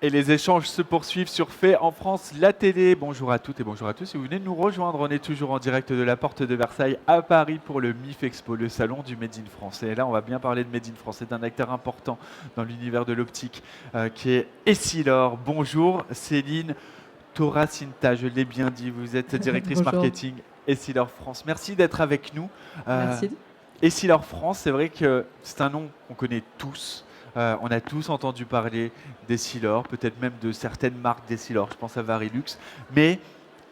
Et les échanges se poursuivent sur Fait en France, la télé. Bonjour à toutes et bonjour à tous. Si vous venez de nous rejoindre, on est toujours en direct de la Porte de Versailles à Paris pour le MIF Expo, le salon du Made in France. Et là, on va bien parler de Made in France et d'un acteur important dans l'univers de l'optique qui est Essilor. Bonjour Céline Toracinta, je l'ai bien dit. Vous êtes directrice Bonjour. marketing Essilor France. Merci d'être avec nous. Merci. Essilor France, c'est vrai que c'est un nom qu'on connaît tous. On a tous entendu parler d'Essilor, peut-être même de certaines marques d'Essilor, je pense à Varilux. Mais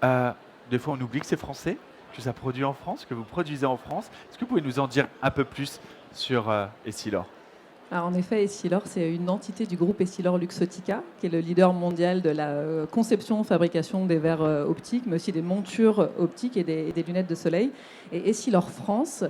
des fois, on oublie que c'est français, que ça produit en France, que vous produisez en France. Est-ce que vous pouvez nous en dire un peu plus sur Essilor? Alors, en effet, Essilor, c'est une entité du groupe Essilor Luxottica, qui est le leader mondial de la conception, fabrication des verres optiques, mais aussi des montures optiques et des lunettes de soleil. Et Essilor France,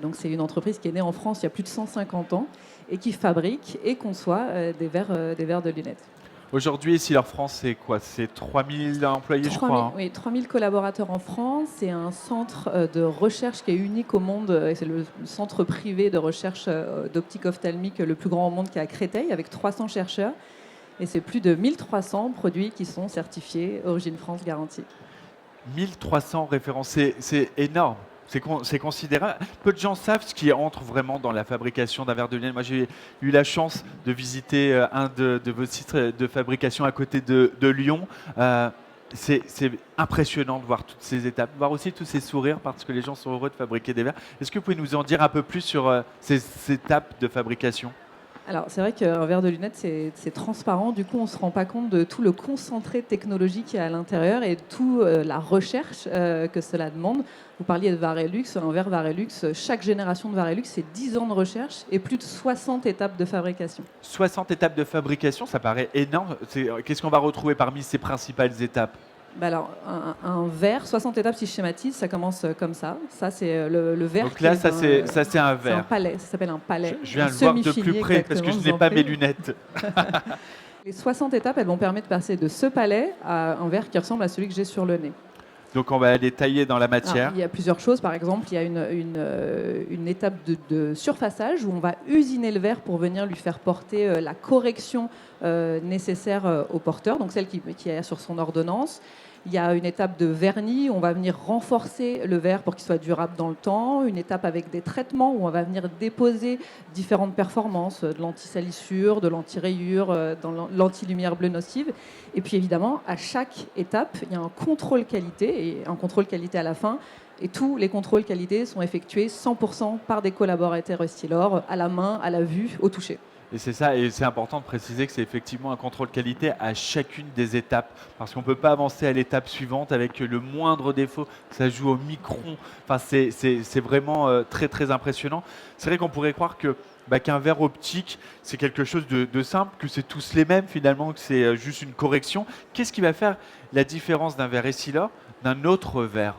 donc c'est une entreprise qui est née en France il y a plus de 150 ans et qui fabrique et conçoit des verres de lunettes. Aujourd'hui, Essilor France, c'est quoi? C'est 3000 employés, je crois. Oui, 3000 collaborateurs en France. C'est un centre de recherche qui est unique au monde. C'est le centre privé de recherche d'optique ophtalmique le plus grand au monde, qui est à Créteil, avec 300 chercheurs. Et c'est plus de 1300 produits qui sont certifiés Origine France garantie. 1300 référencés, c'est énorme. C'est considérable. Peu de gens savent ce qui entre vraiment dans la fabrication d'un verre de lunettes. Moi, j'ai eu la chance de visiter un de vos sites de fabrication à côté de Lyon. C'est impressionnant de voir toutes ces étapes, de voir aussi tous ces sourires parce que les gens sont heureux de fabriquer des verres. Est-ce que vous pouvez nous en dire un peu plus sur ces étapes de fabrication? Alors, c'est vrai qu'un verre de lunettes, c'est transparent. Du coup, on ne se rend pas compte de tout le concentré technologique qu'il y a à l'intérieur et toute la recherche que cela demande. Vous parliez de Varilux. Un verre Varilux, chaque génération de Varilux, c'est 10 ans de recherche et plus de 60 étapes de fabrication. 60 étapes de fabrication, ça paraît énorme. Qu'est-ce qu'on va retrouver parmi ces principales étapes? Alors, un verre, 60 étapes si je schématise, ça commence comme ça. Ça, c'est le verre. Donc là, ça c'est un C'est un verre. palais, ça s'appelle un palais. Je viens de le voir de plus près parce que je n'ai pas mes lunettes. Les 60 étapes, elles vont permettre de passer de ce palais à un verre qui ressemble à celui que j'ai sur le nez. Donc on va aller tailler dans la matière. Alors, il y a plusieurs choses. Par exemple, il y a une étape de surfaçage où on va usiner le verre pour venir lui faire porter la correction nécessaire au porteur, donc celle qui est sur son ordonnance. Il y a une étape de vernis où on va venir renforcer le verre pour qu'il soit durable dans le temps. Une étape avec des traitements où on va venir déposer différentes performances, de l'anti-salissure, de l'anti-rayure, de l'anti-lumière bleue nocive. Et puis évidemment, à chaque étape, il y a un contrôle qualité et un contrôle qualité à la fin. Et tous les contrôles qualité sont effectués 100% par des collaborateurs Essilor, à la main, à la vue, au toucher. Et c'est ça, et c'est important de préciser que c'est effectivement un contrôle qualité à chacune des étapes, parce qu'on ne peut pas avancer à l'étape suivante avec le moindre défaut, ça joue au micron, enfin, c'est vraiment très très impressionnant. C'est vrai qu'on pourrait croire que qu'un verre optique, c'est quelque chose de simple, que c'est tous les mêmes finalement, que c'est juste une correction. Qu'est-ce qui va faire la différence d'un verre Essilor d'un autre verre?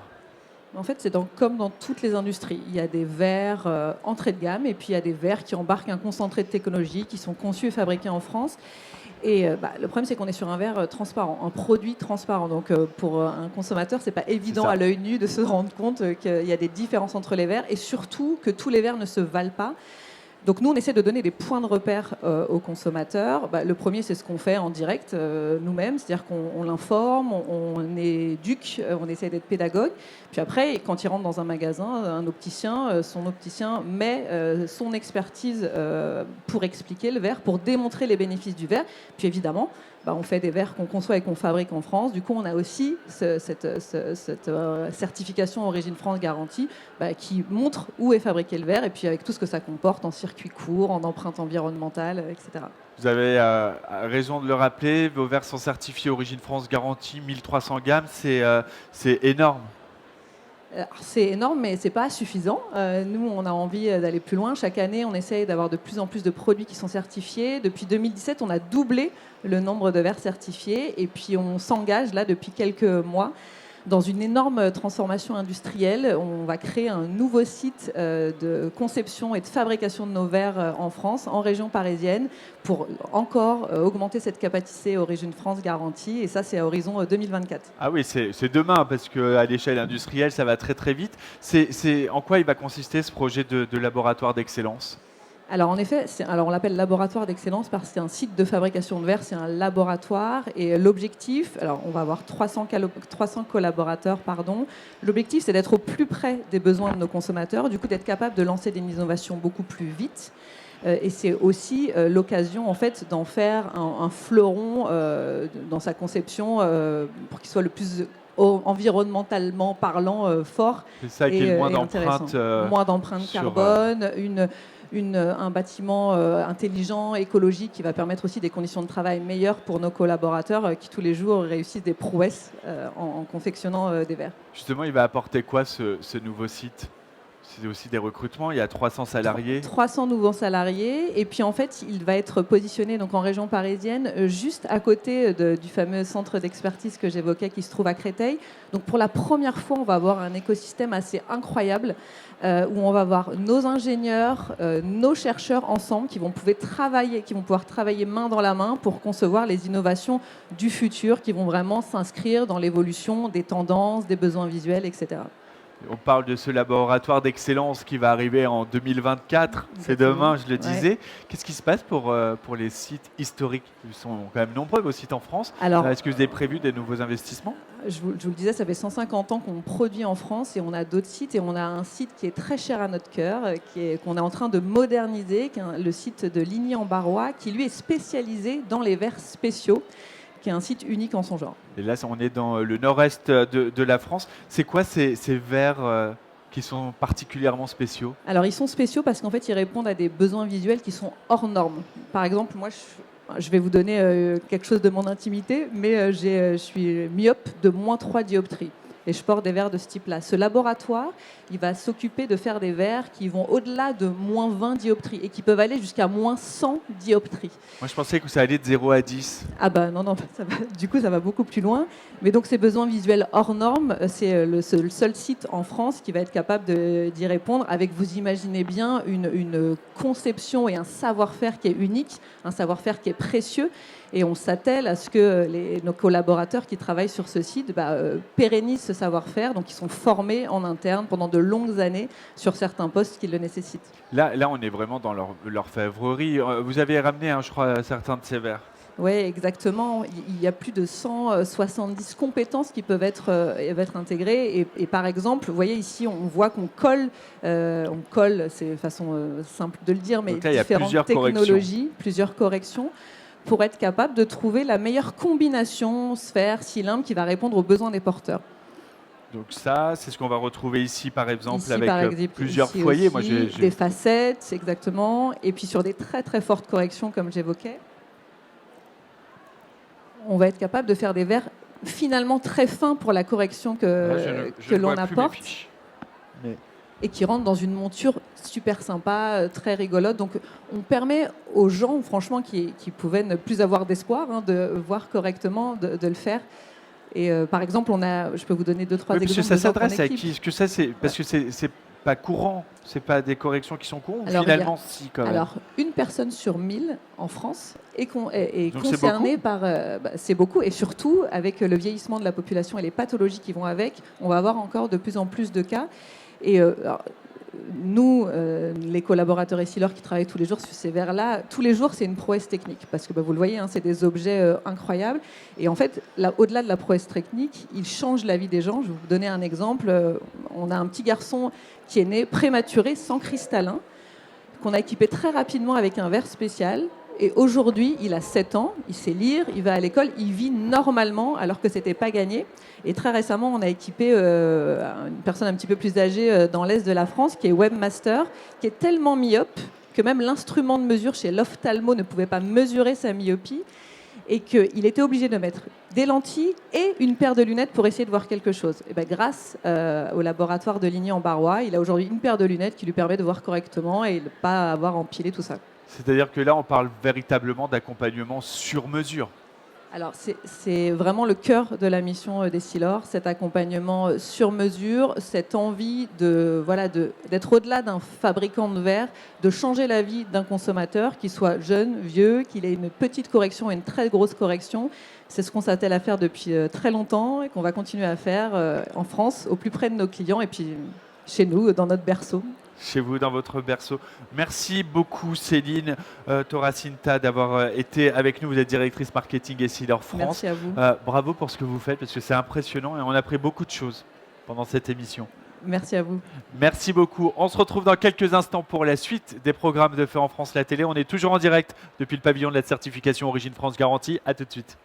En fait, c'est comme dans toutes les industries. Il y a des verres entrée de gamme et puis il y a des verres qui embarquent un concentré de technologie, qui sont conçus et fabriqués en France. Et le problème, c'est qu'on est sur un verre transparent, un produit transparent. Donc, pour un consommateur, c'est pas évident à l'œil nu de se rendre compte qu'il y a des différences entre les verres et surtout que tous les verres ne se valent pas. Donc nous, on essaie de donner des points de repère aux consommateurs. Le premier, c'est ce qu'on fait en direct nous-mêmes, c'est-à-dire qu'on l'informe, on éduque, on essaie d'être pédagogue. Puis après, quand il rentre dans un magasin, un opticien, son opticien met son expertise pour expliquer le verre, pour démontrer les bénéfices du verre. Puis évidemment, on fait des verres qu'on conçoit et qu'on fabrique en France. Du coup, on a aussi cette certification Origine France garantie qui montre où est fabriqué le verre et puis avec tout ce que ça comporte en circuit court, en empreinte environnementale, etc. Vous avez raison de le rappeler, vos verres sont certifiés Origine France garantie, 1300 gammes, c'est énorme. C'est énorme, mais ce n'est pas suffisant. Nous, on a envie d'aller plus loin. Chaque année, on essaye d'avoir de plus en plus de produits qui sont certifiés. Depuis 2017, on a doublé le nombre de verres certifiés. Et puis, on s'engage là depuis quelques mois dans une énorme transformation industrielle. On va créer un nouveau site de conception et de fabrication de nos verres en France, en région parisienne, pour encore augmenter cette capacité Origine France garantie. Et ça, c'est à horizon 2024. Ah oui, c'est demain, parce qu'à l'échelle industrielle, ça va très très vite. En quoi il va consister ce projet de laboratoire d'excellence? Alors en effet, on l'appelle laboratoire d'excellence parce que c'est un site de fabrication de verre, c'est un laboratoire. Et l'objectif, alors on va avoir 300 collaborateurs, pardon. L'objectif, c'est d'être au plus près des besoins de nos consommateurs, du coup d'être capable de lancer des innovations beaucoup plus vite. Et c'est aussi l'occasion en fait d'en faire un fleuron dans sa conception pour qu'il soit le plus environnementalement parlant fort C'est ça qui est le moins et intéressant. d'empreinte Moins d'empreinte carbone, un bâtiment intelligent, écologique, qui va permettre aussi des conditions de travail meilleures pour nos collaborateurs qui tous les jours réussissent des prouesses en confectionnant des verres. Justement, il va apporter quoi ce nouveau site? C'est aussi des recrutements, il y a 300 salariés. 300 nouveaux salariés. Et puis en fait, il va être positionné donc en région parisienne, juste à côté du fameux centre d'expertise que j'évoquais qui se trouve à Créteil. Donc pour la première fois, on va avoir un écosystème assez incroyable où on va avoir nos ingénieurs, nos chercheurs ensemble qui vont pouvoir travailler main dans la main pour concevoir les innovations du futur qui vont vraiment s'inscrire dans l'évolution des tendances, des besoins visuels, etc. On parle de ce laboratoire d'excellence qui va arriver en 2024. C'est demain, je le disais. Ouais. Qu'est-ce qui se passe pour les sites historiques? Ils sont quand même nombreux, vos sites en France. Est-ce que vous avez prévu des nouveaux investissements? Je vous le disais, ça fait 150 ans qu'on produit en France et on a d'autres sites. Et on a un site qui est très cher à notre cœur, qu'on est en train de moderniser, qui est le site de Ligny-en-Barrois, qui lui est spécialisé dans les verres spéciaux, qui est un site unique en son genre. Et là, on est dans le nord-est de la France. C'est quoi ces verres qui sont particulièrement spéciaux? Alors, ils sont spéciaux parce qu'en fait, ils répondent à des besoins visuels qui sont hors normes. Par exemple, moi, je vais vous donner quelque chose de mon intimité, mais je suis myope de -3 dioptries. Et je porte des verres de ce type-là. Ce laboratoire, il va s'occuper de faire des verres qui vont au-delà de -20 dioptries et qui peuvent aller jusqu'à -100 dioptries. Moi, je pensais que ça allait de 0 à 10. Ah bah non, du coup, ça va beaucoup plus loin. Mais donc, ces besoins visuels hors normes, c'est le seul site en France qui va être capable d'y répondre avec, vous imaginez bien, une conception et un savoir-faire qui est unique, un savoir-faire qui est précieux. Et on s'attelle à ce que nos collaborateurs qui travaillent sur ce site pérennisent ce savoir-faire. Donc, ils sont formés en interne pendant de longues années sur certains postes qui le nécessitent. Là, on est vraiment dans l'orfèvrerie. Vous avez ramené, je crois, certains de ces verres. Oui, exactement. Il y a plus de 170 compétences qui peuvent être intégrées. Et par exemple, vous voyez ici, on voit qu'on colle, c'est une façon simple de le dire, mais là, différentes technologies, plusieurs corrections, pour être capable de trouver la meilleure combinaison sphère, cylindre qui va répondre aux besoins des porteurs. Donc ça, c'est ce qu'on va retrouver ici, par exemple, avec plusieurs foyers. Moi, des facettes, exactement. Et puis sur des très très fortes corrections, comme j'évoquais, on va être capable de faire des verres finalement très fins pour la correction que l'on apporte. Et qui rentrent dans une monture super sympa, très rigolote. Donc on permet aux gens, franchement, qui pouvaient ne plus avoir d'espoir, de voir correctement, de le faire. Et par exemple, je peux vous donner 2-3 exemples. Parce que ça s'adresse à qui? Parce que c'est pas courant, c'est pas des corrections qui sont courantes. Finalement, si quand même. Alors, une personne sur 1000 en France est concernée par. C'est beaucoup, et surtout avec le vieillissement de la population et les pathologies qui vont avec, on va avoir encore de plus en plus de cas. Et nous, les collaborateurs Essilor qui travaillent tous les jours sur ces verres-là, tous les jours, c'est une prouesse technique. Parce que vous le voyez, c'est des objets incroyables. Et en fait, au-delà de la prouesse technique, ils changent la vie des gens. Je vais vous donner un exemple. On a un petit garçon qui est né prématuré, sans cristallin, qu'on a équipé très rapidement avec un verre spécial. Et aujourd'hui, il a 7 ans, il sait lire, il va à l'école, il vit normalement alors que ce n'était pas gagné. Et très récemment, on a équipé une personne un petit peu plus âgée dans l'Est de la France, qui est webmaster, qui est tellement myope que même l'instrument de mesure chez l'ophtalmo ne pouvait pas mesurer sa myopie et qu'il était obligé de mettre des lentilles et une paire de lunettes pour essayer de voir quelque chose. Et grâce au laboratoire de Ligny-en-Barrois, il a aujourd'hui une paire de lunettes qui lui permet de voir correctement et de ne pas avoir empilé tout ça. C'est-à-dire que là, on parle véritablement d'accompagnement sur mesure. Alors, c'est vraiment le cœur de la mission d'Essilor, cet accompagnement sur mesure, cette envie d'être au-delà d'un fabricant de verre, de changer la vie d'un consommateur, qu'il soit jeune, vieux, qu'il ait une petite correction et une très grosse correction. C'est ce qu'on s'attelle à faire depuis très longtemps et qu'on va continuer à faire en France, au plus près de nos clients et puis chez nous, dans notre berceau. chez vous, dans votre berceau. Merci beaucoup Céline Toracinta d'avoir été avec nous. Vous êtes directrice marketing et Seeder France. Merci à vous. Bravo pour ce que vous faites parce que c'est impressionnant et on a appris beaucoup de choses pendant cette émission. Merci à vous. Merci beaucoup. On se retrouve dans quelques instants pour la suite des programmes de Fait en France la télé. On est toujours en direct depuis le pavillon de la certification Origine France Garantie. À tout de suite.